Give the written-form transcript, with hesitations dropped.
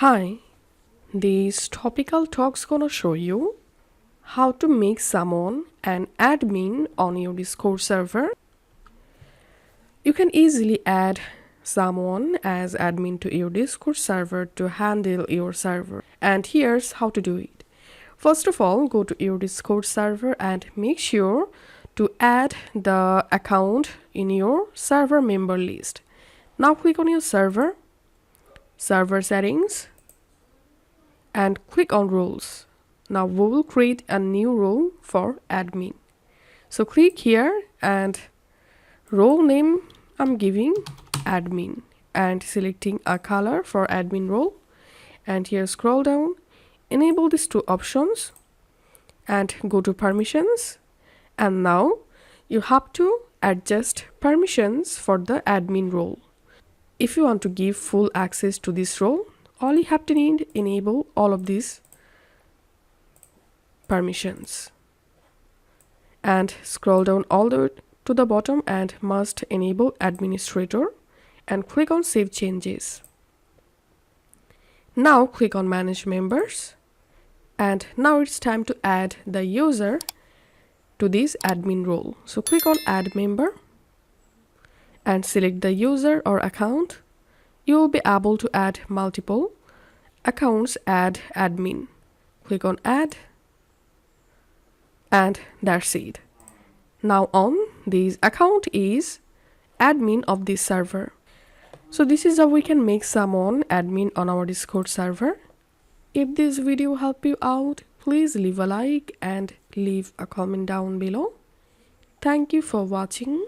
Hi, these topical talks gonna show you how to make someone an admin on your Discord server. You can easily add someone as admin to your Discord server to handle your server. And here's how to do it. First of all, go to your Discord server and make sure to add the account in your server member list. Now click on your server settings, and click on roles. Now we will create a new role for admin. So click here and role name I'm giving admin and selecting a color for admin role, and here scroll down, enable these two options and go to permissions, and now you have to adjust permissions for the admin role. If you want to give full access to this role, all you have to need enable all of these permissions and scroll down all the way to the bottom and must enable administrator and click on save changes. Now click on manage members, and now it's time to add the user to this admin role. So click on add member and select the user or account. You will be able to add multiple accounts. Add admin, click on add, and that's it. Now on this account is admin of this server. So this is how we can make someone admin on our Discord server. If this video helped you out, please leave a like and leave a comment down below. Thank you for watching.